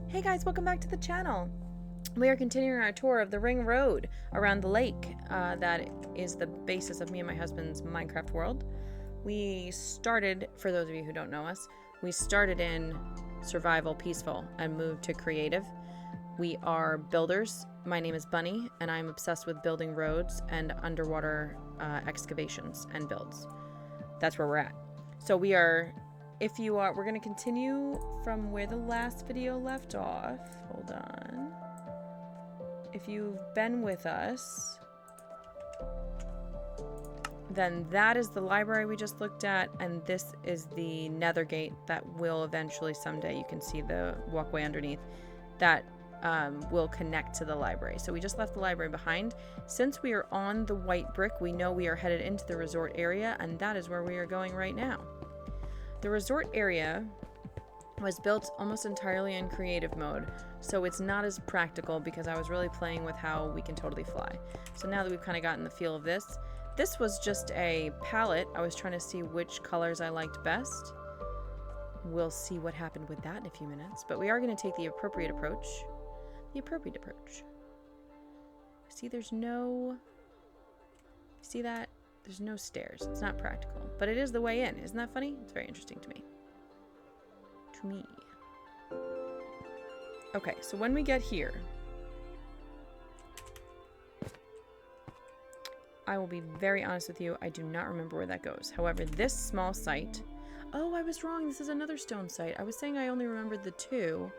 Hey guys, welcome back to the channel. We are continuing our tour of the ring road around the lake. That is the basis of me and my husband's Minecraft world. We started, for those of you who don't know us, we started in survival peaceful and moved to creative. We are builders. My name is Bunny and I'm obsessed with building roads and underwater excavations and builds. That's where we're at. So we are, we're going to continue from where the last video left off. Hold on. If you've been with us, then that is the library we just looked at, and this is the nether gate that will eventually someday, you can see the walkway underneath, that will connect to the library. So we just left the library behind. Since we are on the white brick, we know we are headed into the resort area, and that is where we are going right now. The resort area was built almost entirely in creative mode, so it's not as practical because I was really playing with how we can totally fly. So now that we've kind of gotten the feel of this was just a palette. I was trying to see which colors I liked best. We'll see what happened with that in a few minutes, but we are going to take the appropriate approach. The appropriate approach. See, there's no... See that? There's no stairs. It's not practical, but it is the way in. Isn't that funny? It's very interesting to me. Okay, so when we get here, I will be very honest with you, I do not remember where that goes. However, this small site... Oh, I was wrong. This is another stone site. I was saying I only remembered the two,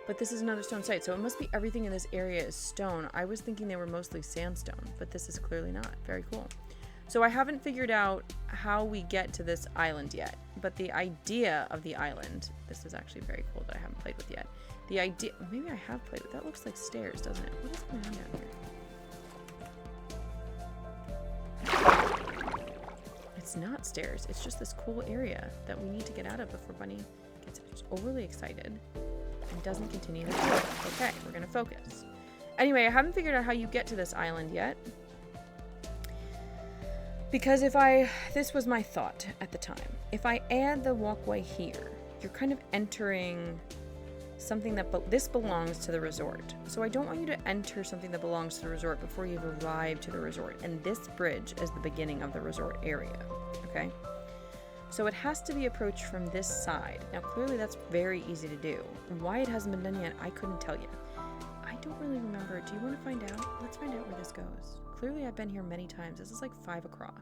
but this is another stone site, so it must be everything in this area is stone. I was thinking they were mostly sandstone, but this is clearly not. Very cool. So I haven't figured out how we get to this island yet, but the idea of the island, this is actually very cool that I haven't played with yet. The idea, maybe I have played with, that looks like stairs, doesn't it? What is going on down here? It's not stairs, it's just this cool area that we need to get out of before Bunny gets overly excited and doesn't continue the tour. Okay, we're gonna focus. Anyway, I haven't figured out how you get to this island yet. Because this was my thought at the time. If I add the walkway here, you're kind of entering something that, this belongs to the resort. So I don't want you to enter something that belongs to the resort before you've arrived to the resort. And this bridge is the beginning of the resort area, okay? So it has to be approached from this side. Now clearly that's very easy to do. Why it hasn't been done yet, I couldn't tell you. I don't really remember. Do you want to find out? Let's find out where this goes. Clearly I've been here many times. This is like 5 across.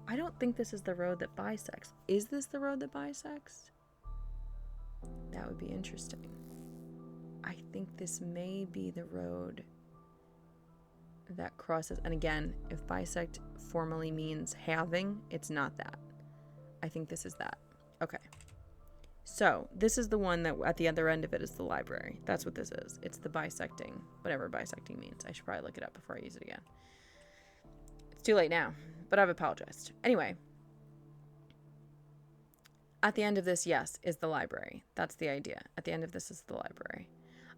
I don't think this is the road that bisects. Is this the road that bisects? That would be interesting. I think this may be the road that crosses. And again, if bisect formally means halving, it's not that. I think this is that. Okay. So this is the one that at the other end of it is the library. That's what this is. It's the bisecting, whatever bisecting means. I should probably look it up before I use it again. It's too late now, but I've apologized. Anyway, at the end of this, yes, is the library. That's the idea. At the end of this is the library.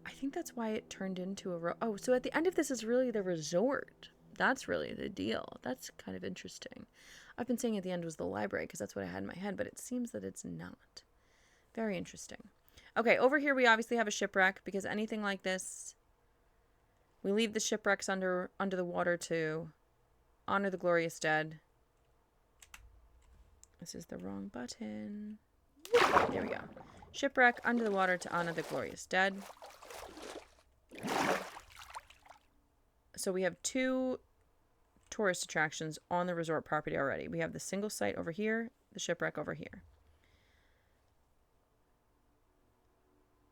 I think that's why it turned into a oh, so at the end of this is really the resort. That's really the deal. That's kind of interesting. I've been saying at the end was the library because that's what I had in my head, but it seems that it's not. Very interesting. Okay, over here we obviously have a shipwreck because anything like this, we leave the shipwrecks under the water to honor the glorious dead. This is the wrong button. There we go. Shipwreck under the water to honor the glorious dead. So we have 2 tourist attractions on the resort property already. We have the single site over here, the shipwreck over here.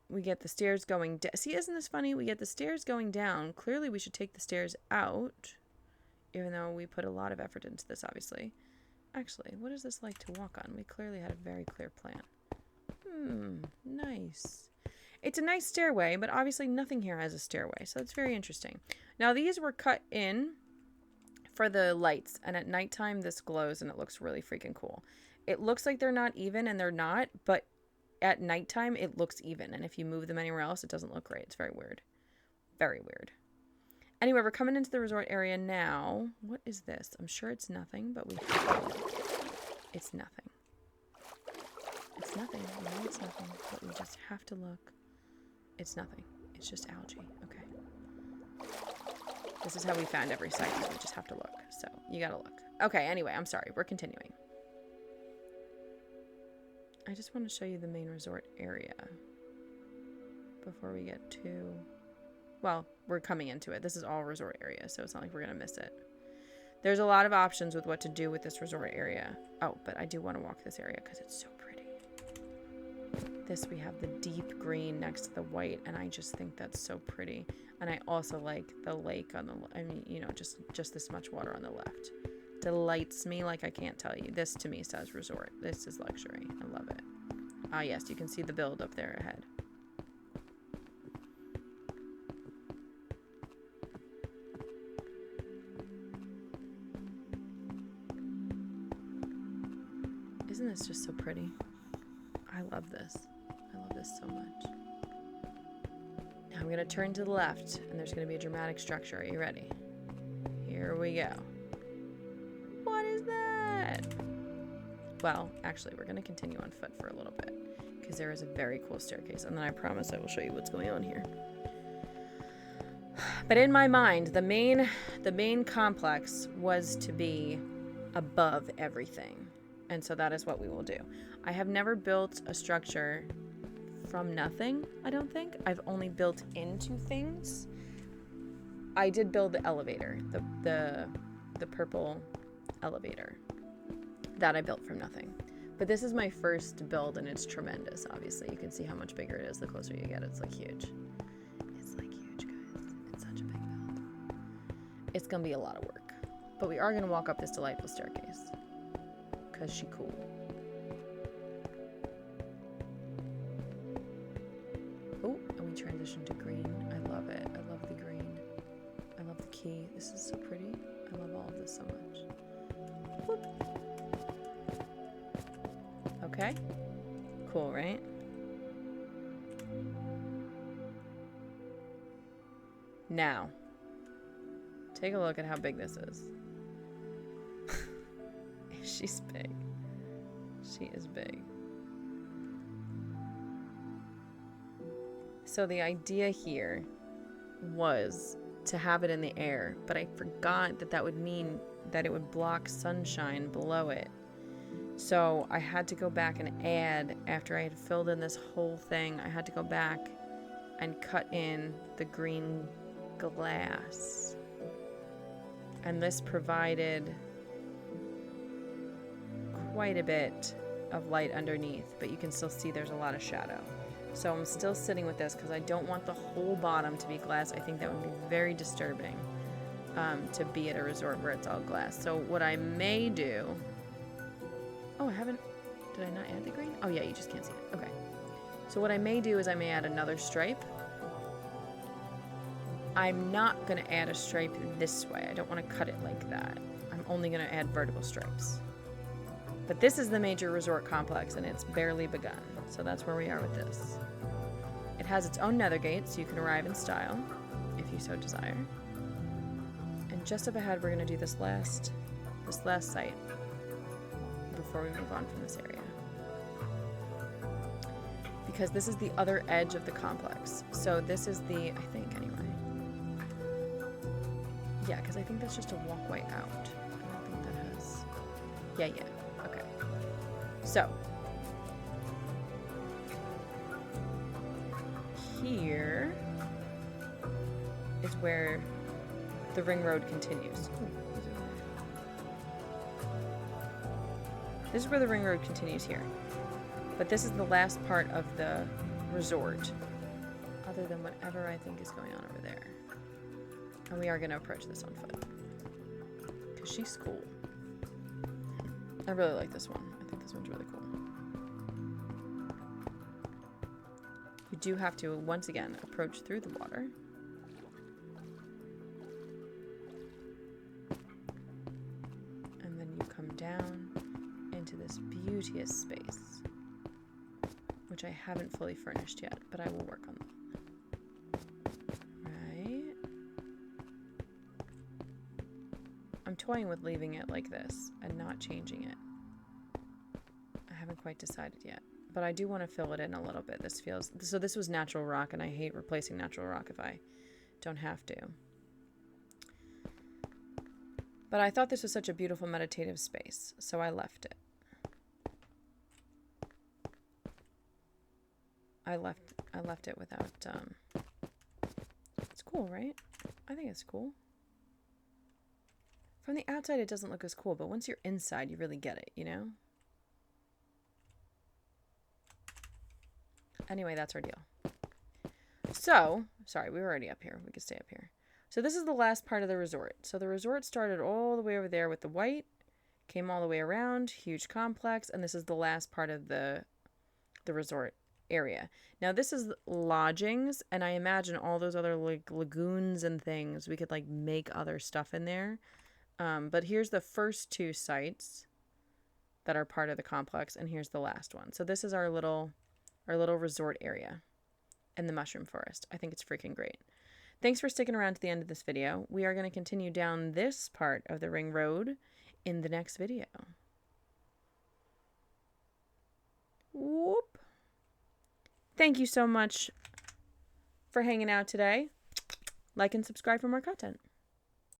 We get the stairs going down. See, isn't this funny? We get the stairs going down. Clearly, we should take the stairs out, even though we put a lot of effort into this, obviously. Actually, what is this like to walk on? We clearly had a very clear plan. Nice. It's a nice stairway, but obviously nothing here has a stairway, so it's very interesting. Now, these were cut in for the lights, and at nighttime, this glows, and it looks really freaking cool. It looks like they're not even, and they're not, but at nighttime, it looks even, and if you move them anywhere else, it doesn't look great. It's very weird. Very weird. Anyway, we're coming into the resort area now. What is this? I'm sure it's nothing, but we... It's nothing. It's nothing. We know it's nothing, but we just have to look. It's nothing. It's just algae. Okay. This is how we found every site. We just have to look. So you gotta look. Okay, anyway, I'm sorry. We're continuing. I just want to show you the main resort area before we get to... Well, we're coming into it. This is all resort area, so it's not like we're going to miss it. There's a lot of options with what to do with this resort area. Oh, but I do want to walk this area because it's so pretty. This, we have the deep green next to the white, and I just think that's so pretty. And I also like the lake on the... I mean, you know, just this much water on the left. Delights me like I can't tell you. This, to me, says resort. This is luxury. I love it. Ah, yes, you can see the build up there ahead. Isn't this just so pretty? I love this. I love this so much. Now I'm going to turn to the left, and there's going to be a dramatic structure. Are you ready? Here we go. What is that? Well, actually, we're going to continue on foot for a little bit, because there is a very cool staircase, and then I promise I will show you what's going on here. But in my mind, the main complex was to be above everything. And so that is what we will do. I have never built a structure from nothing, I don't think. I've only built into things. I did build the elevator, the purple elevator that I built from nothing. But this is my first build, and it's tremendous, obviously. You can see how much bigger it is the closer you get. It's like huge. It's like huge, guys. It's such a big build. It's gonna be a lot of work. But we are gonna walk up this delightful staircase. Because she cool. Oh, and we transition to green. I love it. I love the green. I love the key. This is so pretty. I love all of this so much. Whoop. Okay. Cool, right? Now, take a look at how big this is. She's big. She is big. So the idea here was to have it in the air, but I forgot that that would mean that it would block sunshine below it. So I had to go back and add, after I had filled in this whole thing, I had to go back and cut in the green glass. And this provided quite a bit of light underneath, but you can still see there's a lot of shadow. So I'm still sitting with this because I don't want the whole bottom to be glass. I think that would be very disturbing to be at a resort where it's all glass. So what I may do... Oh, I haven't... Did I not add the green? Oh yeah, you just can't see it. Okay. So what I may do is I may add another stripe. I'm not going to add a stripe this way. I don't want to cut it like that. I'm only going to add vertical stripes. But this is the major resort complex, and it's barely begun. So that's where we are with this. It has its own nether gate, so you can arrive in style, if you so desire. And just up ahead, we're going to do this last site before we move on from this area. Because this is the other edge of the complex. So this is the, I think anyway. Yeah, because I think that's just a walkway out. I don't think that has... Yeah. Okay. So. Here is where the ring road continues. This is where the ring road continues here. But this is the last part of the resort, other than whatever I think is going on over there. And we are going to approach this on foot. Because she's cool. I really like this one. I think this one's really cool. You do have to, once again, approach through the water. And then you come down into this beauteous space, which I haven't fully furnished yet, but I will work on that. Right? I'm toying with leaving it like this and not changing it. I haven't quite decided yet, But I do want to fill it in a little bit. So this was natural rock, and I hate replacing natural rock if I don't have to. But I thought this was such a beautiful meditative space, so I left it. I left it without, it's cool, right? I think it's cool. From the outside, it doesn't look as cool, but once you're inside, you really get it, you know? Anyway, that's our deal. So, sorry, we were already up here. We could stay up here. So this is the last part of the resort. So the resort started all the way over there with the white, came all the way around, huge complex, and this is the last part of the resort area. Now this is lodgings, and I imagine all those other like lagoons and things, we could like make other stuff in there. But here's the first two sites that are part of the complex, and here's the last one. So this is our little resort area in the mushroom forest. I think it's freaking great. Thanks for sticking around to the end of this video. We are going to continue down this part of the ring road in the next video. Whoop. Thank you so much for hanging out today. Like and subscribe for more content.